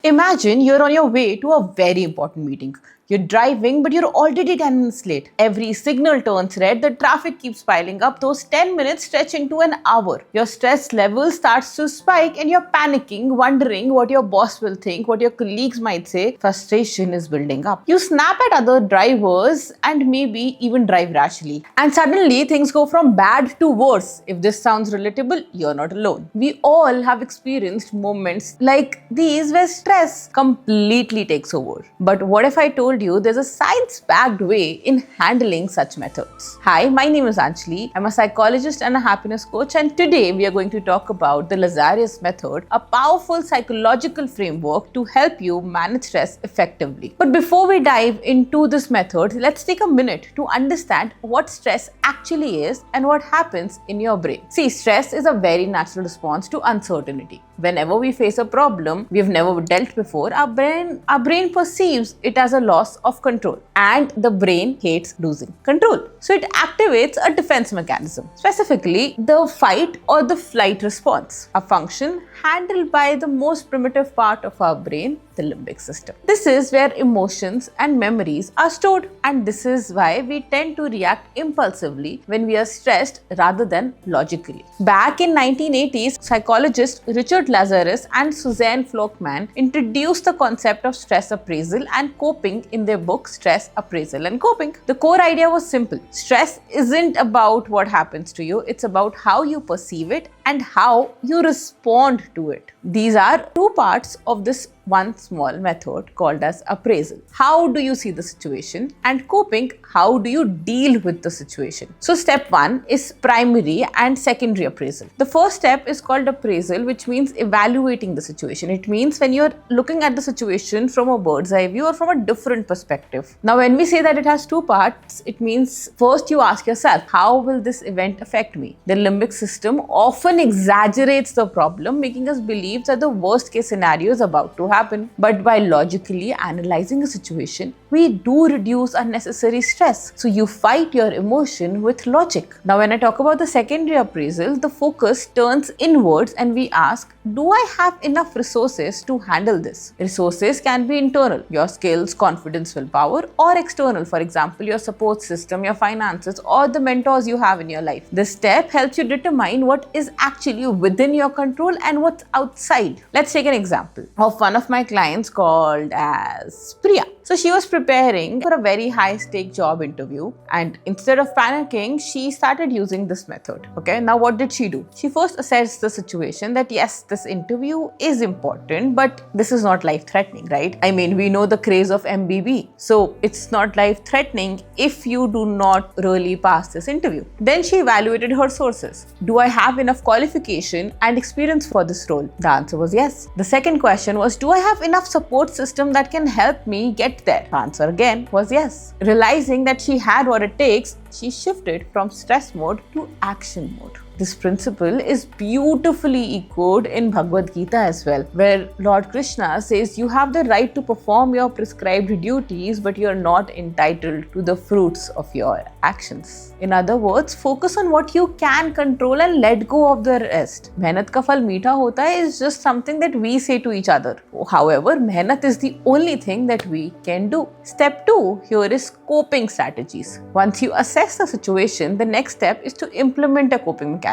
Imagine you're on your way to a very important meeting. You're driving, but you're already 10 minutes late. Every signal turns red, the traffic keeps piling up, those 10 minutes stretch into an hour. Your stress level starts to spike and you're panicking, wondering what your boss will think, what your colleagues might say. Frustration is building up. You snap at other drivers and maybe even drive rashly. And suddenly things go from bad to worse. If this sounds relatable, you're not alone. We all have experienced moments like these where stress completely takes over. But what if I told you there's a science-backed way in handling such methods? Hi, my name is Anjali. I'm a psychologist and a happiness coach, and today we are going to talk about the Lazarus method, a powerful psychological framework to help you manage stress effectively. But before we dive into this method, let's take a minute to understand what stress actually is and what happens in your brain. See, stress is a very natural response to uncertainty. Whenever we face a problem we've never dealt before, our brain perceives it as a loss of control, and the brain hates losing control. So it activates a defense mechanism, specifically the fight or the flight response, a function handled by the most primitive part of our brain, the limbic system. This is where emotions and memories are stored, and this is why we tend to react impulsively when we are stressed rather than logically. Back in 1980s, psychologists Richard Lazarus and Suzanne Flokman introduced the concept of stress appraisal and coping in their book Stress, Appraisal and Coping. The core idea was simple. Stress isn't about what happens to you, it's about how you perceive it and how you respond to it. These are two parts of this one small method called as appraisal. How do you see the situation? And coping, how do you deal with the situation? So step one is primary and secondary appraisal. The first step is called appraisal, which means evaluating the situation. It means when you're looking at the situation from a bird's eye view or from a different perspective. Now, when we say that it has two parts, it means first you ask yourself, how will this event affect me? The limbic system often exaggerates the problem, making us believe that the worst case scenario is about to happen. But by logically analyzing a situation, we do reduce unnecessary stress. So you fight your emotion with logic. Now, when I talk about the secondary appraisal, the focus turns inwards and we ask, do I have enough resources to handle this? Resources can be internal, your skills, confidence, willpower, or external, for example, your support system, your finances, or the mentors you have in your life. This step helps you determine what is actually within your control and what's outside. Let's take an example of one of my clients called as Priya. So she was preparing for a very high-stake job interview, and instead of panicking, she started using this method. Okay, now what did she do? She first assessed the situation that yes, this interview is important, but this is not life-threatening, right? I mean, we know the craze of MBB, so it's not life-threatening if you do not really pass this interview. Then she evaluated her sources. Do I have enough qualification and experience for this role? The answer was yes. The second question was, do I have enough support system that can help me get there? The answer again was yes. Realizing that she had what it takes, she shifted from stress mode to action mode. This principle is beautifully echoed in Bhagavad Gita as well, where Lord Krishna says you have the right to perform your prescribed duties, but you are not entitled to the fruits of your actions. In other words, focus on what you can control and let go of the rest. Mehnat ka phal meetha hota hai is just something that we say to each other. However, mehnat is the only thing that we can do. Step 2 here is coping strategies. Once you assess the situation, the next step is to implement a coping mechanism.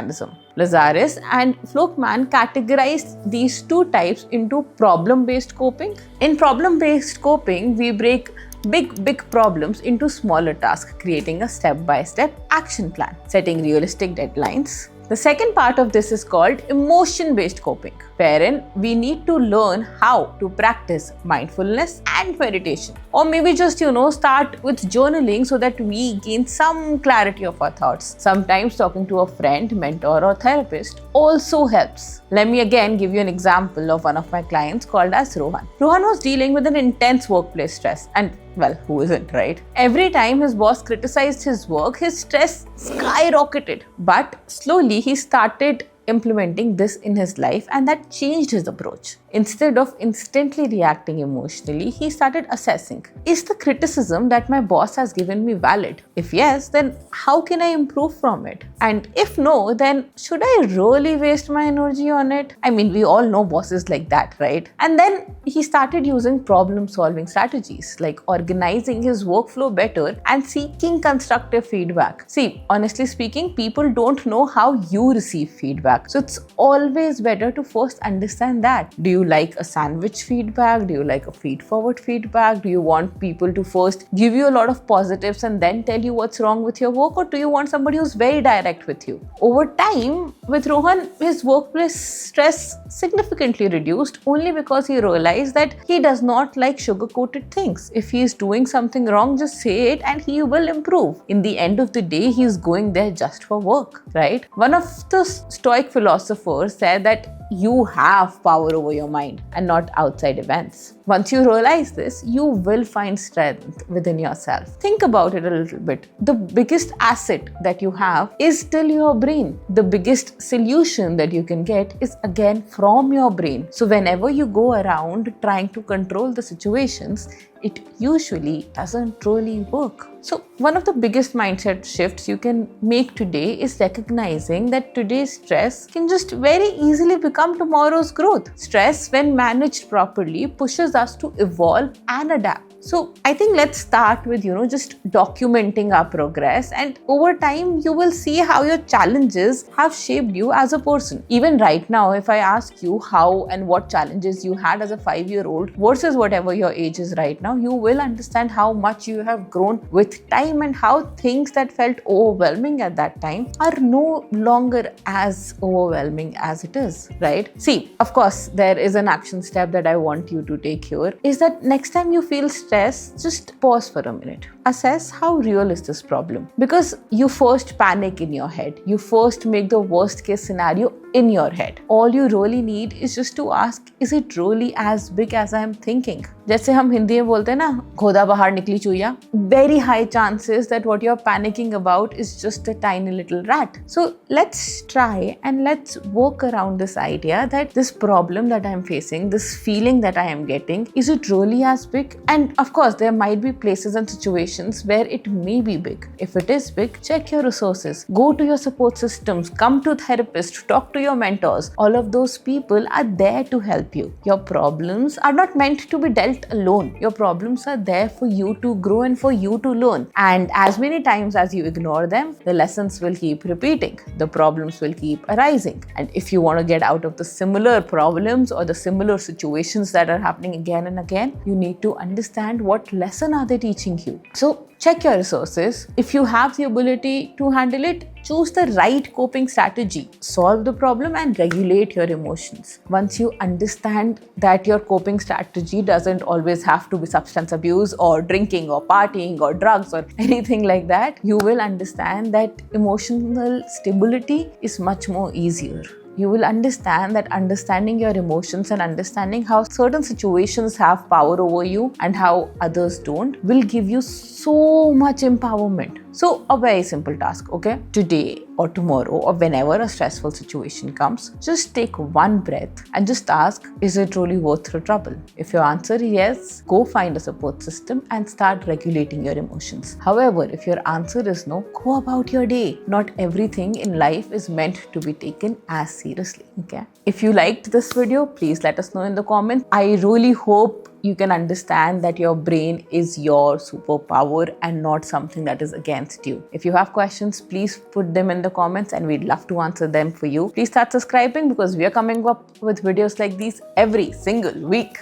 Lazarus and Flokman categorized these two types into problem-based coping. In problem-based coping, we break big problems into smaller tasks, creating a step-by-step action plan, setting realistic deadlines. The second part of this is called emotion-based coping, wherein we need to learn how to practice mindfulness and meditation. Or maybe just, start with journaling so that we gain some clarity of our thoughts. Sometimes talking to a friend, mentor, or therapist also helps. Let me again give you an example of one of my clients called as Rohan. Rohan was dealing with an intense workplace stress, and well, who isn't, right? Every time his boss criticized his work, his stress skyrocketed. But slowly he started implementing this in his life, and that changed his approach. Instead of instantly reacting emotionally, he started assessing, is the criticism that my boss has given me valid? If yes, then how can I improve from it? And if no, then should I really waste my energy on it? I mean, we all know bosses like that, right? And then he started using problem-solving strategies like organizing his workflow better and seeking constructive feedback. See, honestly speaking, people don't know how you receive feedback. So it's always better to first understand that. Do you like a sandwich feedback? Do you like a feed-forward feedback? Do you want people to first give you a lot of positives and then tell you what's wrong with your work? Or do you want somebody who's very direct with you? Over time, with Rohan, his workplace stress significantly reduced only because he realized that he does not like sugar-coated things. If he is doing something wrong, just say it and he will improve. In the end of the day, he is going there just for work, right? One of the Stoic philosophers said that you have power over your mind and not outside events. Once you realize this, you will find strength within yourself. Think about it a little bit. The biggest asset that you have is still your brain. The biggest solution that you can get is again from your brain. So whenever you go around trying to control the situations, it usually doesn't really work. So one of the biggest mindset shifts you can make today is recognizing that today's stress can just very easily become tomorrow's growth. Stress, when managed properly, pushes us to evolve and adapt. So I think let's start with, just documenting our progress, and over time you will see how your challenges have shaped you as a person. Even right now, if I ask you how and what challenges you had as a 5-year-old versus whatever your age is right now, you will understand how much you have grown with time and how things that felt overwhelming at that time are no longer as overwhelming as it is, right? See, of course, there is an action step that I want you to take here, is that next time you feel stress, just pause for a minute. Assess how real is this problem. Because you first panic in your head. You first make the worst case scenario in your head. All you really need is just to ask, is it really as big as I am thinking? जैसे हम हिंदी में बोलते हैं ना, खोदा बाहर निकली चूहिया. Very high chances that what you're panicking about is just a tiny little rat. So let's try and let's work around this idea that this problem that I'm facing, this feeling that I am getting, is it really as big? And of course, there might be places and situations where it may be big. If it is big, check your resources. Go to your support systems. Come to therapists. Talk to your mentors. All of those people are there to help you. Your problems are not meant to be dealt alone. Your problems are there for you to grow and for you to learn. And as many times as you ignore them, the lessons will keep repeating. The problems will keep arising. And if you want to get out of the similar problems or the similar situations that are happening again and again, you need to understand what lesson are they teaching you. So check your resources. If you have the ability to handle it, choose the right coping strategy. Solve the problem and regulate your emotions. Once you understand that your coping strategy doesn't always have to be substance abuse or drinking or partying or drugs or anything like that, you will understand that emotional stability is much more easier. You will understand that understanding your emotions and understanding how certain situations have power over you and how others don't will give you so much empowerment. So a very simple task, okay? Today or tomorrow or whenever a stressful situation comes, just take one breath and just ask, is it really worth the trouble? If your answer is yes, go find a support system and start regulating your emotions. However, if your answer is no, go about your day. Not everything in life is meant to be taken as seriously, okay? If you liked this video, please let us know in the comments. I really hope you can understand that your brain is your superpower and not something that is against you. If you have questions, please put them in the comments and we'd love to answer them for you. Please start subscribing because we are coming up with videos like these every single week.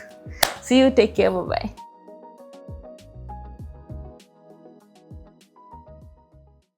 See you, take care, bye-bye.